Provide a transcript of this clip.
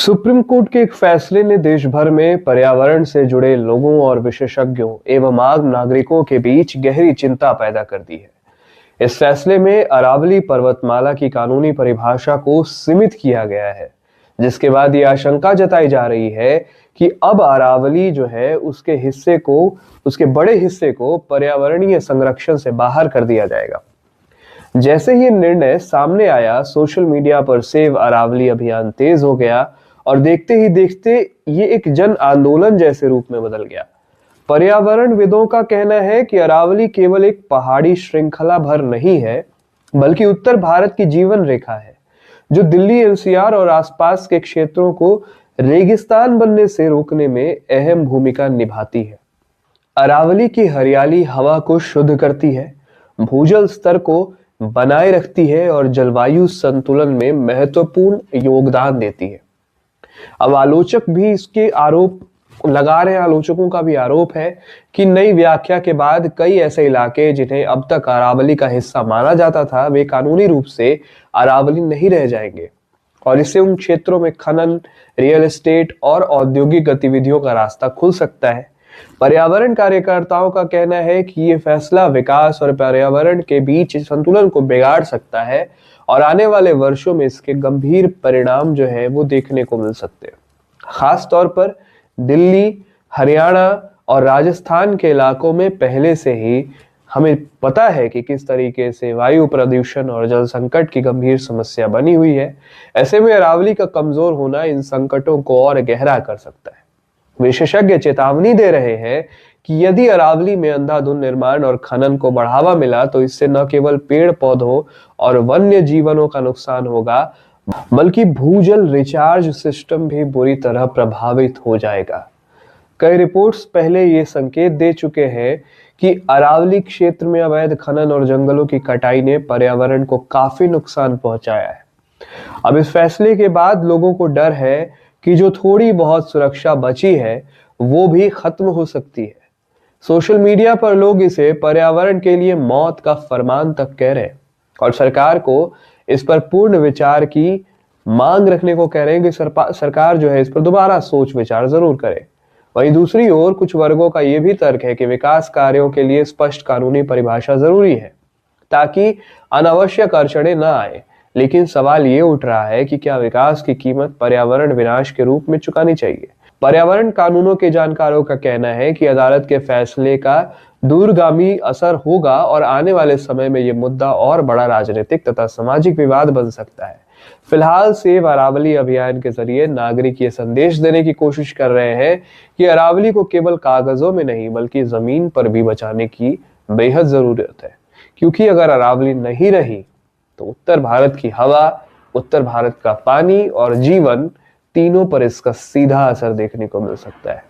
Supreme court के एक फैसले ने देश भर में पर्यावरण से जुड़े लोगों और विशेषज्ञों एवं आम नागरिकों के बीच गहरी चिंता पैदा कर दी है। इस फैसले में अरावली पर्वतमाला की कानूनी परिभाषा को सीमित किया गया है, जिसके बाद ये आशंका जताई जा रही है कि अब अरावली जो है उसके बड़े हिस्से को पर्यावरणीय संरक्षण से बाहर कर दिया जाएगा। जैसे ही निर्णय सामने आया, सोशल मीडिया पर सेव अरावली अभियान तेज हो गया और देखते ही देखते ये एक जन आंदोलन जैसे रूप में बदल गया। पर्यावरणविदों का कहना है कि अरावली केवल एक पहाड़ी श्रृंखला भर नहीं है, बल्कि उत्तर भारत की जीवन रेखा है, जो दिल्ली एनसीआर और आसपास के क्षेत्रों को रेगिस्तान बनने से रोकने में अहम भूमिका निभाती है। अरावली की हरियाली हवा को शुद्ध करती है, भूजल स्तर को बनाए रखती है और जलवायु संतुलन में महत्वपूर्ण योगदान देती है। अब आलोचक भी इसके आरोप लगा रहे हैं। आलोचकों का भी आरोप है कि नई व्याख्या के बाद कई ऐसे इलाके जिन्हें अब तक अरावली का हिस्सा माना जाता था, वे कानूनी रूप से अरावली नहीं रह जाएंगे और इससे उन क्षेत्रों में खनन, रियल एस्टेट और औद्योगिक गतिविधियों का रास्ता खुल सकता है। पर्यावरण कार्यकर्ताओं का कहना है कि ये फैसला विकास और पर्यावरण के बीच संतुलन को बिगाड़ सकता है और आने वाले वर्षों में इसके गंभीर परिणाम जो है वो देखने को मिल सकते हैं। खास तौर पर दिल्ली, हरियाणा और राजस्थान के इलाकों में पहले से ही हमें पता है कि किस तरीके से वायु प्रदूषण और जल संकट की गंभीर समस्या बनी हुई है। ऐसे में अरावली का कमजोर होना इन संकटों को और गहरा कर सकता है। विशेषज्ञ चेतावनी दे रहे हैं कि यदि अरावली में अंधाधुंध निर्माण और खनन को बढ़ावा मिला तो इससे न केवल पेड़ पौधों और वन्य जीवनों का नुकसान होगा, बल्कि भूजल रिचार्ज सिस्टम भी बुरी तरह प्रभावित हो जाएगा। कई रिपोर्ट्स पहले ये संकेत दे चुके हैं कि अरावली क्षेत्र में अवैध खनन और जंगलों की कटाई ने पर्यावरण को काफी नुकसान पहुंचाया है। अब इस फैसले के बाद लोगों को डर है कि जो थोड़ी बहुत सुरक्षा बची है वो भी खत्म हो सकती है। सोशल मीडिया पर लोग इसे पर्यावरण के लिए मौत का फरमान तक कह रहे हैं और सरकार को इस पर पूर्ण विचार की मांग रखने को कह रहे हैं कि सरकार जो है इस पर दोबारा सोच विचार जरूर करे। वहीं दूसरी ओर कुछ वर्गों का यह भी तर्क है कि विकास कार्यों के लिए स्पष्ट कानूनी परिभाषा जरूरी है ताकि अनावश्यक अड़चनें न आए। लेकिन सवाल ये उठ रहा है कि क्या विकास की कीमत पर्यावरण विनाश के रूप में चुकानी चाहिए? पर्यावरण कानूनों के जानकारों का कहना है कि अदालत के फैसले का दूरगामी असर होगा और आने वाले समय में यह मुद्दा और बड़ा राजनीतिक तथा सामाजिक विवाद बन सकता है। फिलहाल सेव अरावली अभियान के जरिए नागरिक ये संदेश देने की कोशिश कर रहे हैं कि अरावली को केवल कागजों में नहीं बल्कि जमीन पर भी बचाने की बेहद जरूरत है, क्योंकि अगर अरावली नहीं रही तो उत्तर भारत की हवा, उत्तर भारत का पानी और जीवन, तीनों पर इसका सीधा असर देखने को मिल सकता है।